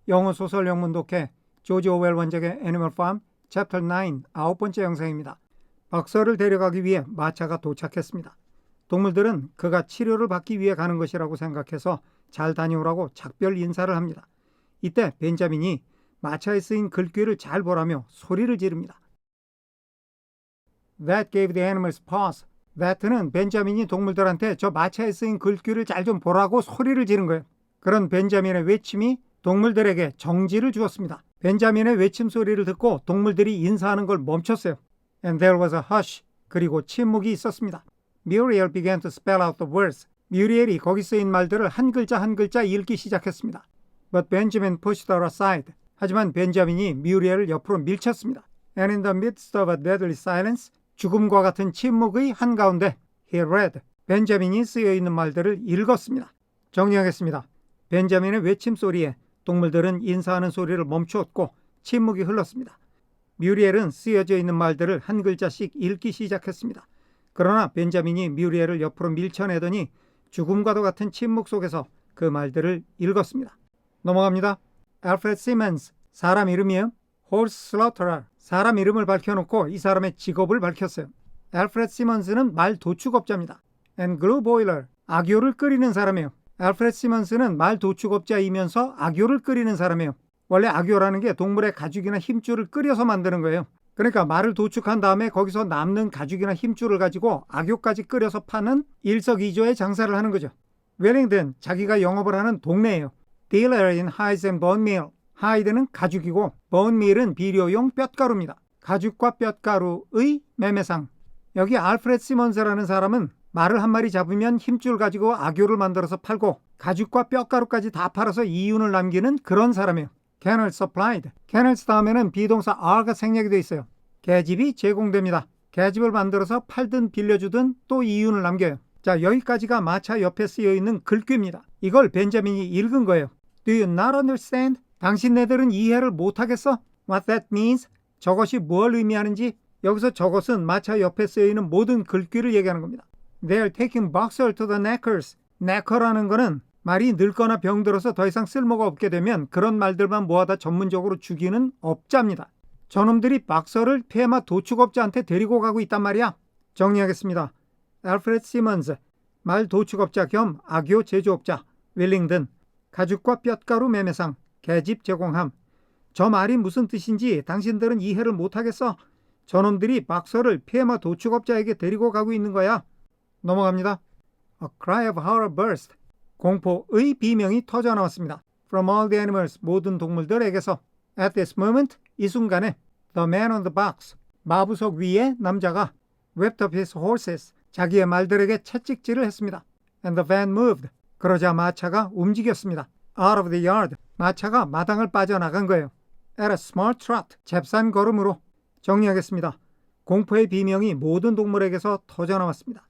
영어 소설 영문 독해 조지 오웰 원작의 애니멀 팜 챕터 9 9번째 영상입니다. 박서를 데려가기 위해 마차가 도착했습니다. 동물들은 그가 치료를 받기 위해 가는 것이라고 생각해서 잘 다녀오라고 작별 인사를 합니다. 이때 벤자민이 마차에 쓰인 글귀를 잘 보라며 소리를 지릅니다. That gave the animals pause. That는 벤자민이 동물들한테 저 마차에 쓰인 글귀를 잘 좀 보라고 소리를 지른 거예요. 그런 벤자민의 외침이 동물들에게 정지를 주었습니다. 벤자민의 외침 소리를 듣고 동물들이 인사하는 걸 멈췄어요. And there was a hush. 그리고 침묵이 있었습니다. Muriel began to spell out the words. 뮤리엘이 거기 쓰인 말들을 한 글자 한 글자 읽기 시작했습니다. But Benjamin pushed her aside. 하지만 벤자민이 뮤리엘을 옆으로 밀쳤습니다. And in the midst of a deadly silence, 죽음과 같은 침묵의 한가운데 he read. 벤자민이 쓰여있는 말들을 읽었습니다. 정리하겠습니다. 벤자민의 외침 소리에 동물들은 인사하는 소리를 멈추었고 침묵이 흘렀습니다. 뮤리엘은 쓰여져 있는 말들을 한 글자씩 읽기 시작했습니다. 그러나 벤자민이 뮤리엘을 옆으로 밀쳐내더니 죽음과도 같은 침묵 속에서 그 말들을 읽었습니다. 넘어갑니다. 알프레드 시먼스, 사람 이름이에요. 홀스 슬러터러, 사람 이름을 밝혀놓고 이 사람의 직업을 밝혔어요. 알프레드 시먼스는 말 도축업자입니다. And glue boiler, 악교를 끓이는 사람이에요. 알프레드 시먼스는 말 도축업자이면서 악교를 끓이는 사람이에요. 원래 악교라는 게 동물의 가죽이나 힘줄을 끓여서 만드는 거예요. 그러니까 말을 도축한 다음에 거기서 남는 가죽이나 힘줄을 가지고 악교까지 끓여서 파는 일석이조의 장사를 하는 거죠. 웰링턴, 자기가 영업을 하는 동네예요. Dealer in hides and bone meal. 하이드는 가죽이고 bone meal은 비료용 뼛가루입니다. 가죽과 뼛가루의 매매상. 여기 알프레드 시먼스라는 사람은 말을 한 마리 잡으면 힘줄 가지고 악교를 만들어서 팔고 가죽과 뼈가루까지 다 팔아서 이윤을 남기는 그런 사람이에요. Kennels supplied. Kennels 다음에는 비동사 are가 생략이 되어 있어요. 계집이 제공됩니다. 계집을 만들어서 팔든 빌려주든 또 이윤을 남겨요. 자, 여기까지가 마차 옆에 쓰여있는 글귀입니다. 이걸 벤자민이 읽은 거예요. Do you not understand? 당신네들은 이해를 못하겠어? What that means? 저것이 뭘 의미하는지? 여기서 저것은 마차 옆에 쓰여있는 모든 글귀를 얘기하는 겁니다. They're taking Boxer to the knackers. knacker라는 거는 말이 늙거나 병들어서 더 이상 쓸모가 없게 되면 그런 말들만 모아다 전문적으로 죽이는 업자입니다. 저놈들이 박서를 폐마 도축업자한테 데리고 가고 있단 말이야. 정리하겠습니다. 알프레드 시먼스, 말 도축업자 겸 악교 제조업자. 웰링턴, 가죽과 뼛가루 매매상, 계집 제공함. 저 말이 무슨 뜻인지 당신들은 이해를 못하겠어? 저놈들이 박서를 폐마 도축업자에게 데리고 가고 있는 거야. 넘어갑니다. A cry of horror burst. 공포의 비명이 터져나왔습니다. From all the animals, 모든 동물들에게서. At this moment, 이 순간에 the man on the box, 마부석 위에 남자가 whipped up his horses, 자기의 말들에게 채찍질을 했습니다. And the van moved. 그러자 마차가 움직였습니다. Out of the yard. 마차가 마당을 빠져나간 거예요. At a smart trot. 잽싼 걸음으로. 정리하겠습니다. 공포의 비명이 모든 동물에게서 터져나왔습니다.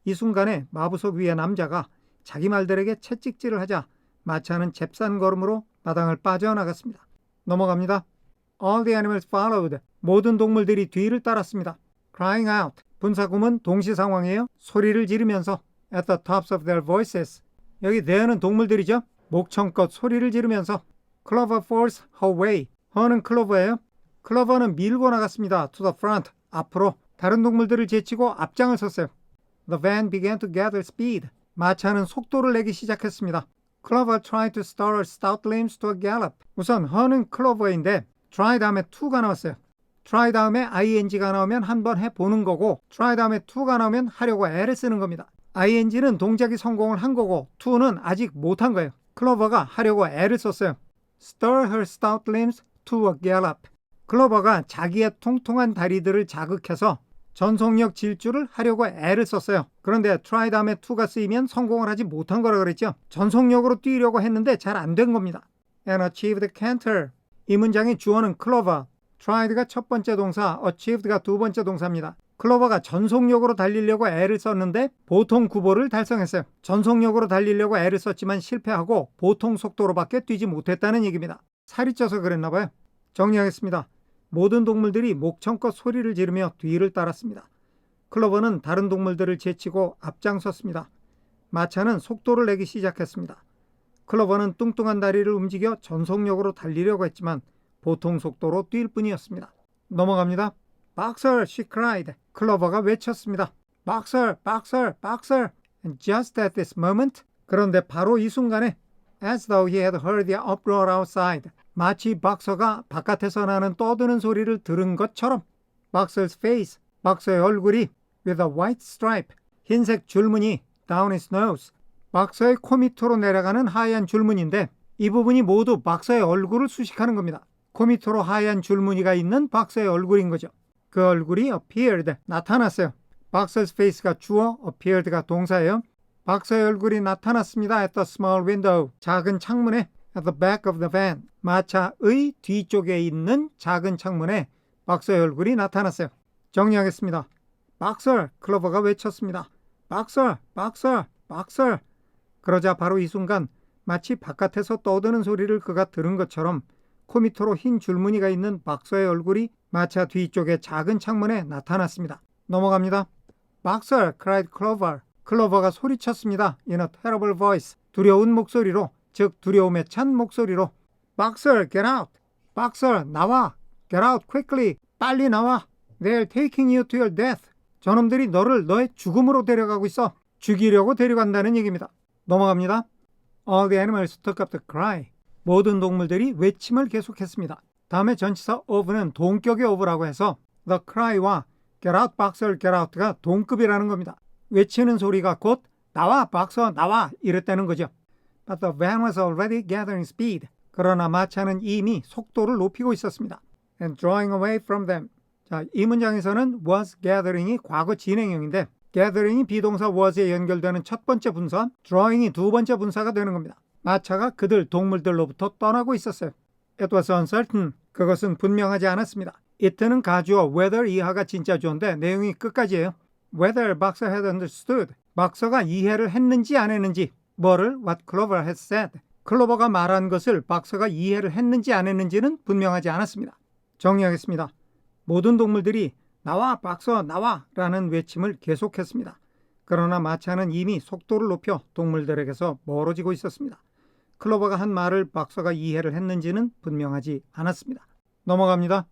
이 순간에 마부석 위의 남자가 자기 말들에게 채찍질을 하자 마차는 잽싼 걸음으로 마당을 빠져나갔습니다. 넘어갑니다. All the animals followed. 모든 동물들이 뒤를 따랐습니다. Crying out. 분사구문 동시상황이에요. 소리를 지르면서 at the tops of their voices. 여기 there는 동물들이죠. 목청껏 소리를 지르면서 Clover forced her way. her는 클로버예요. 클로버는 밀고 나갔습니다. To the front. 앞으로. 다른 동물들을 제치고 앞장을 섰어요. The van began to gather speed. 마차는 속도를 내기 시작했습니다. Clover tried to stir her stout limbs to a gallop. 우선 her는 클로버인데 try 다음에 to가 나왔어요. try 다음에 ing가 나오면 한번 해보는 거고 try 다음에 to가 나오면 하려고 애를 쓰는 겁니다. ing는 동작이 성공을 한 거고 to는 아직 못한 거예요. 클로버가 하려고 애를 썼어요. Stir her stout limbs to a gallop. 클로버가 자기의 통통한 다리들을 자극해서 전속력 질주를 하려고 애를 썼어요. 그런데 try 다음에 to가 쓰이면 성공을 하지 못한 거라 그랬죠. 전속력으로 뛰려고 했는데 잘 안 된 겁니다. And achieved canter. 이 문장의 주어는 클로버. tried가 첫 번째 동사, achieved가 두 번째 동사입니다. 클로버가 전속력으로 달리려고 애를 썼는데 보통 구보를 달성했어요. 전속력으로 달리려고 애를 썼지만 실패하고 보통 속도로밖에 뛰지 못했다는 얘기입니다. 살이 쪄서 그랬나 봐요. 정리하겠습니다. 모든 동물들이 목청껏 소리를 지르며 뒤를 따랐습니다. 클로버는 다른 동물들을 제치고 앞장섰습니다. 마차는 속도를 내기 시작했습니다. 클로버는 뚱뚱한 다리를 움직여 전속력으로 달리려고 했지만 보통 속도로 뛸 뿐이었습니다. 넘어갑니다. Boxer, she cried. 클로버가 외쳤습니다. Boxer, boxer, boxer. And just at this moment, 그런데 바로 이 순간에 as though he had heard the uproar outside, 마치 박서가 바깥에서 나는 떠드는 소리를 들은 것처럼 Boxer's face, 박서의 얼굴이 with a white stripe, 흰색 줄무늬 down his nose, 박서의 코 밑으로 내려가는 하얀 줄무늬인데 이 부분이 모두 박서의 얼굴을 수식하는 겁니다. 코 밑으로 하얀 줄무늬가 있는 박서의 얼굴인 거죠. 그 얼굴이 appeared, 나타났어요. 박서's face가 주어, appeared가 동사예요. 박서의 얼굴이 나타났습니다. at the small window, 작은 창문에 at the back of the van, 마차의 뒤쪽에 있는 작은 창문에 박서의 얼굴이 나타났어요. 정리하겠습니다. 박서, 클로버가 외쳤습니다. 박서, 박서, 박서. 그러자 바로 이 순간 마치 바깥에서 떠드는 소리를 그가 들은 것처럼 코 밑으로 흰 줄무늬가 있는 박서의 얼굴이 마차 뒤쪽의 작은 창문에 나타났습니다. 넘어갑니다. 박서, cried Clover. 클로버가 소리쳤습니다. In a terrible voice. 두려운 목소리로, 즉 두려움에 찬 목소리로. 박서, get out. 박서, 나와. Get out quickly. 빨리 나와. They're taking you to your death. 저놈들이 너를 너의 죽음으로 데려가고 있어. 죽이려고 데려간다는 얘기입니다. 넘어갑니다. All the animals took up the cry. 모든 동물들이 외침을 계속했습니다. 다음에 전치사 of는 동격의 of라고 해서 the cry와 get out, boxer, get out가 동급이라는 겁니다. 외치는 소리가 곧 나와, 박서, 나와 이랬다는 거죠. But the van was already gathering speed. 그러나 마차는 이미 속도를 높이고 있었습니다. And drawing away from them. 자, 이 문장에서는 was gathering이 과거 진행형인데 gathering이 비동사 was에 연결되는 첫 번째 분사, drawing이 두 번째 분사가 되는 겁니다. 마차가 그들 동물들로부터 떠나고 있었어요. It was uncertain. 그것은 분명하지 않았습니다. it는 가주어 whether 이하가 진짜 주어인데 내용이 끝까지예요. Whether Boxer had understood. 박서가 이해를 했는지 안 했는지. 뭐를? What Clover had said. 클로버가 말한 것을 박서가 이해를 했는지 안 했는지는 분명하지 않았습니다. 정리하겠습니다. 모든 동물들이 나와, 박서, 나와 라는 외침을 계속했습니다. 그러나 마차는 이미 속도를 높여 동물들에게서 멀어지고 있었습니다. 클로버가 한 말을 박서가 이해를 했는지는 분명하지 않았습니다. 넘어갑니다.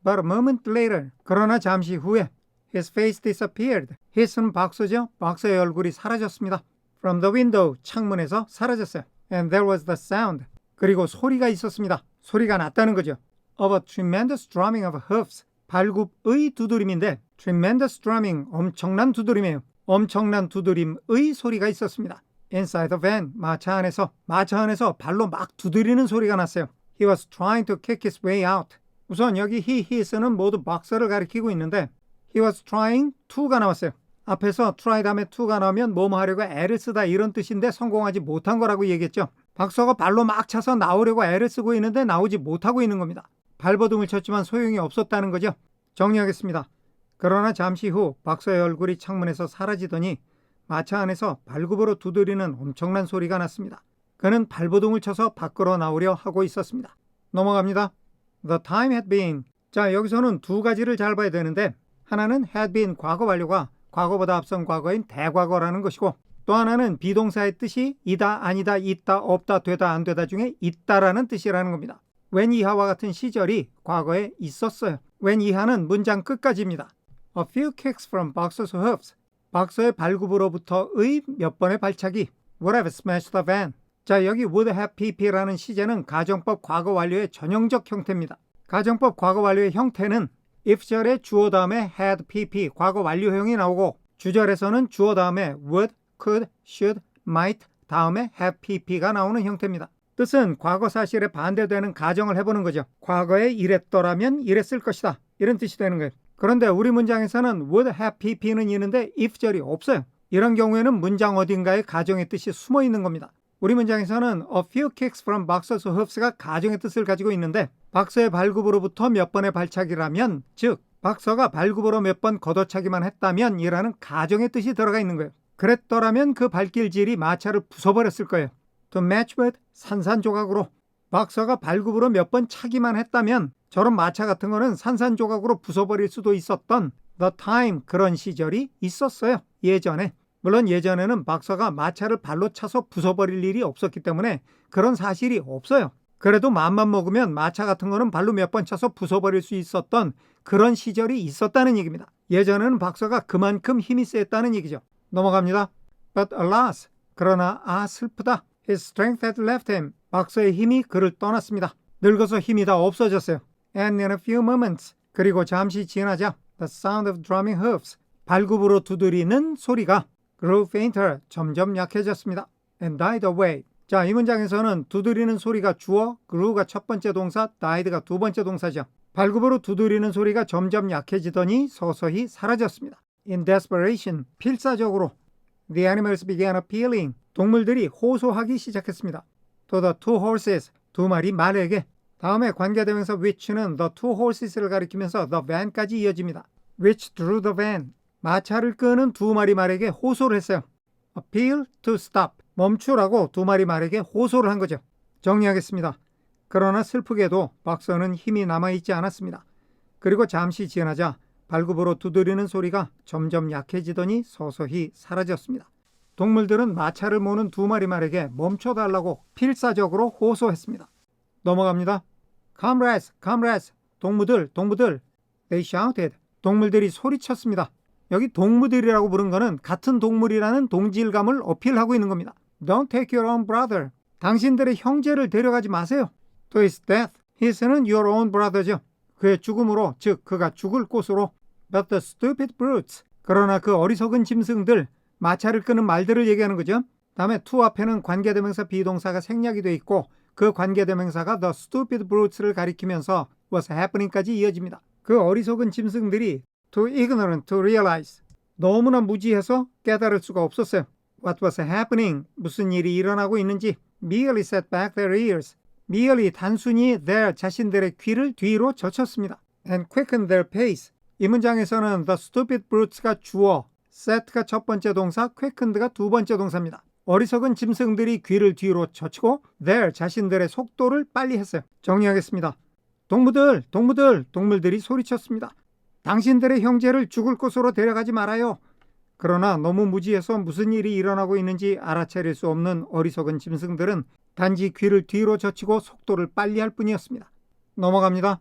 But a moment later. 그러나 잠시 후에 His face disappeared. His는 박서죠. 박서의 얼굴이 사라졌습니다. From the window. 창문에서 사라졌어요. And there was the sound. 그리고 소리가 있었습니다. 소리가 났다는 거죠. Of a tremendous drumming of hoofs. 발굽의 두드림인데 tremendous drumming, 엄청난 두드림이에요. 엄청난 두드림의 소리가 있었습니다. Inside the van, 마차 안에서 발로 막 두드리는 소리가 났어요. He was trying to kick his way out. 우선 여기 he, his는 모두 박서를 가리키고 있는데 He was trying to가 나왔어요. 앞에서 try 다음에 to가 나오면 뭐뭐 하려고 애를 쓰다 이런 뜻인데 성공하지 못한 거라고 얘기했죠. 박서가 발로 막 차서 나오려고 애를 쓰고 있는데 나오지 못하고 있는 겁니다. 발버둥을 쳤지만 소용이 없었다는 거죠. 정리하겠습니다. 그러나 잠시 후 박서의 얼굴이 창문에서 사라지더니 마차 안에서 발굽으로 두드리는 엄청난 소리가 났습니다. 그는 발버둥을 쳐서 밖으로 나오려 하고 있었습니다. 넘어갑니다. The time had been. 자, 여기서는 두 가지를 잘 봐야 되는데 하나는 had been 과거 완료가 과거보다 앞선 과거인 대과거라는 것이고 또 하나는 비동사의 뜻이 이다, 아니다, 있다, 없다, 되다, 안 되다 중에 있다라는 뜻이라는 겁니다. when 이하와 같은 시절이 과거에 있었어요. when 이하는 문장 끝까지입니다. A few kicks from Boxer's hoofs. 박서의 발굽으로부터의 몇 번의 발차기. Would have smashed the van. 자, 여기 would have pp라는 시제는 가정법 과거 완료의 전형적 형태입니다. 가정법 과거 완료의 형태는 if절에 주어 다음에 had pp 과거 완료형이 나오고 주절에서는 주어 다음에 would, could, should, might 다음에 have pp가 나오는 형태입니다. 뜻은 과거 사실에 반대되는 가정을 해보는 거죠. 과거에 이랬더라면 이랬을 것이다. 이런 뜻이 되는 거예요. 그런데 우리 문장에서는 would have pp는 있는데 if절이 없어요. 이런 경우에는 문장 어딘가에 가정의 뜻이 숨어 있는 겁니다. 우리 문장에서는 a few kicks from Boxer's hoofs가 가정의 뜻을 가지고 있는데 박서의 발굽으로부터 몇 번의 발차기라면 즉 박서가 발굽으로 몇 번 걷어차기만 했다면 이라는 가정의 뜻이 들어가 있는 거예요. 그랬더라면 그 발길질이 마차를 부숴버렸을 거예요. To match with 산산조각으로 박서가 발굽으로 몇 번 차기만 했다면 저런 마차 같은 거는 산산조각으로 부숴버릴 수도 있었던 the time 그런 시절이 있었어요. 예전에 물론 예전에는 박사가 마차를 발로 차서 부숴버릴 일이 없었기 때문에 그런 사실이 없어요. 그래도 마음만 먹으면 마차 같은 거는 발로 몇 번 차서 부숴버릴 수 있었던 그런 시절이 있었다는 얘기입니다. 예전에는 박사가 그만큼 힘이 셌다는 얘기죠. 넘어갑니다. But alas, 그러나 슬프다. His strength had left him. 박사의 힘이 그를 떠났습니다. 늙어서 힘이 다 없어졌어요. And in a few moments, 그리고 잠시 지나자 the sound of drumming hoofs, 발굽으로 두드리는 소리가 grew fainter, 점점 약해졌습니다. And died away. 자, 이 문장에서는 두드리는 소리가 주어, grew가 첫 번째 동사, died가 두 번째 동사죠. 발굽으로 두드리는 소리가 점점 약해지더니 서서히 사라졌습니다. In desperation, 필사적으로 the animals began appealing, 동물들이 호소하기 시작했습니다. To the two horses, 두 마리 말에게. 다음에 관계대명사 which는 the two horses를 가리키면서 the van까지 이어집니다. Which drew the van, 마차를 끄는 두 마리 말에게 호소를 했어요. Appeal to stop, 멈추라고 두 마리 말에게 호소를 한 거죠. 정리하겠습니다. 그러나 슬프게도 박사는 힘이 남아있지 않았습니다. 그리고 잠시 지나자 발굽으로 두드리는 소리가 점점 약해지더니 서서히 사라졌습니다. 동물들은 마차를 모는 두 마리 말에게 멈춰달라고 필사적으로 호소했습니다. 넘어갑니다. Comrades, comrades, 동무들, 동무들. They shouted, 동물들이 소리쳤습니다. 여기 동무들이라고 부른 거는 같은 동물이라는 동질감을 어필하고 있는 겁니다. Don't take your own brother. 당신들의 형제를 데려가지 마세요. To his death. His는 your own brother죠. 그의 죽음으로, 즉 그가 죽을 곳으로. But the stupid brutes. 그러나 그 어리석은 짐승들, 마차를 끄는 말들을 얘기하는 거죠. 다음에 to 앞에는 관계대명사 비동사가 생략이 돼 있고 그 관계대명사가 the stupid brutes를 가리키면서 was happening까지 이어집니다. 그 어리석은 짐승들이 too ignorant to realize, 너무나 무지해서 깨달을 수가 없었어요. What was happening, 무슨 일이 일어나고 있는지. merely set back their ears, merely 단순히 their 자신들의 귀를 뒤로 젖혔습니다. and quickened their pace. 이 문장에서는 the stupid brutes가 주어, set가 첫 번째 동사, quickened가 두 번째 동사입니다. 어리석은 짐승들이 귀를 뒤로 젖히고 their 자신들의 속도를 빨리 했어요. 정리하겠습니다. 동무들, 동무들, 동물들이 소리쳤습니다. 당신들의 형제를 죽을 곳으로 데려가지 말아요. 그러나 너무 무지해서 무슨 일이 일어나고 있는지 알아차릴 수 없는 어리석은 짐승들은 단지 귀를 뒤로 젖히고 속도를 빨리 할 뿐이었습니다. 넘어갑니다.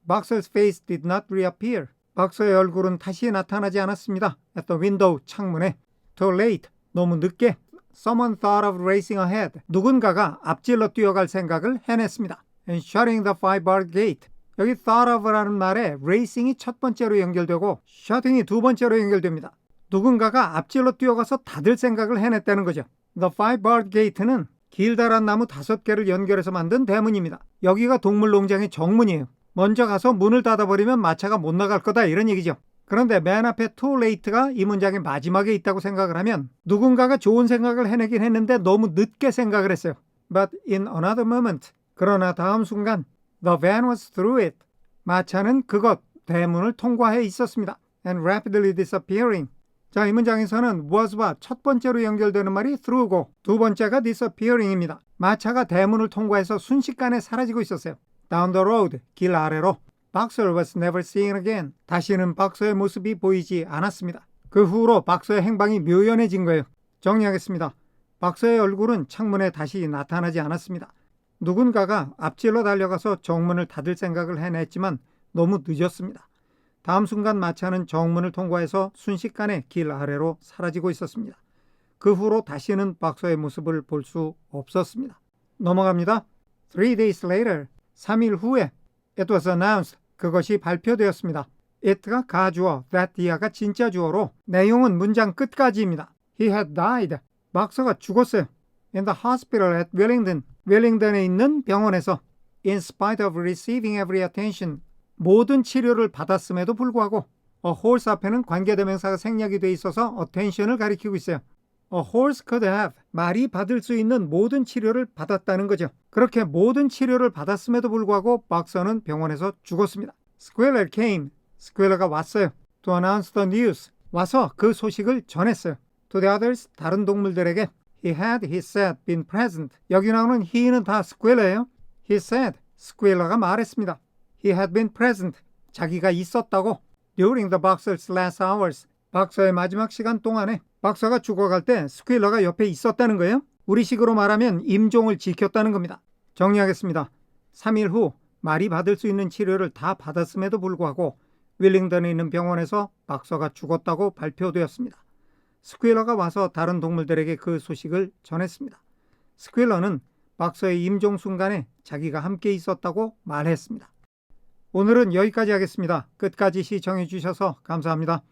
Boxer's face did not reappear. 박서의 얼굴은 다시 나타나지 않았습니다. At the window, 창문에. Too late, 너무 늦게. Someone thought of racing ahead. 누군가가 앞질러 뛰어갈 생각을 해냈습니다. And shutting the five-barred gate. 여기 thought of라는 말에 racing이 첫 번째로 연결되고 shutting이 두 번째로 연결됩니다. 누군가가 앞질러 뛰어가서 닫을 생각을 해냈다는 거죠. The five-barred gate는 길다란 나무 5개를 연결해서 만든 대문입니다. 여기가 동물농장의 정문이에요. 먼저 가서 문을 닫아버리면 마차가 못 나갈 거다 이런 얘기죠. 그런데 맨 앞에 too late가 이 문장의 마지막에 있다고 생각을 하면 누군가가 좋은 생각을 해내긴 했는데 너무 늦게 생각을 했어요. But in another moment, 그러나 다음 순간 the van was through it. 마차는 그것, 대문을 통과해 있었습니다. And rapidly disappearing. 자, 이 문장에서는 was와 첫 번째로 연결되는 말이 through고 두 번째가 disappearing입니다. 마차가 대문을 통과해서 순식간에 사라지고 있었어요. Down the road, 길 아래로. Boxer was never seen again. 다시는 박서의 모습이 보이지 않았습니다. 그 후로 박서의 행방이 묘연해진 거예요. 정리하겠습니다. 박서의 얼굴은 창문에 다시 나타나지 않았습니다. 누군가가 앞질러 달려가서 정문을 닫을 생각을 해냈지만 너무 늦었습니다. 다음 순간 마차는 정문을 통과해서 순식간에 길 아래로 사라지고 있었습니다. 그 후로 다시는 박서의 모습을 볼 수 없었습니다. 넘어갑니다. 3 days later, 3일 후에 It was announced, 그것이 발표되었습니다. It가 가주어, that year가 진짜 주어로 내용은 문장 끝까지입니다. He had died, 박서가 죽었어요. In the hospital at Wellington, 웰링턴에 있는 병원에서 In spite of receiving every attention, 모든 치료를 받았음에도 불구하고 A horse 앞에는 관계대명사가 생략이 돼 있어서 attention을 가리키고 있어요. A horse could have, 말이 받을 수 있는 모든 치료를 받았다는 거죠. 그렇게 모든 치료를 받았음에도 불구하고 박서는 병원에서 죽었습니다. Squealer came, 스퀘러가 왔어요. To announce the news, 와서 그 소식을 전했어요. To the others, 다른 동물들에게 He had, he said, been present. 여기 나오는 he는 다 스퀘러예요. He said, 스퀘러가 말했습니다. He had been present, 자기가 있었다고. During the boxer's last hours, 박서의 마지막 시간 동안에 박사가 죽어갈 때 스퀘일러가 옆에 있었다는 거예요. 우리식으로 말하면 임종을 지켰다는 겁니다. 정리하겠습니다. 3일 후 말이 받을 수 있는 치료를 다 받았음에도 불구하고 윌링턴에 있는 병원에서 박사가 죽었다고 발표되었습니다. 스퀘일러가 와서 다른 동물들에게 그 소식을 전했습니다. 스퀘일러는 박사의 임종 순간에 자기가 함께 있었다고 말했습니다. 오늘은 여기까지 하겠습니다. 끝까지 시청해 주셔서 감사합니다.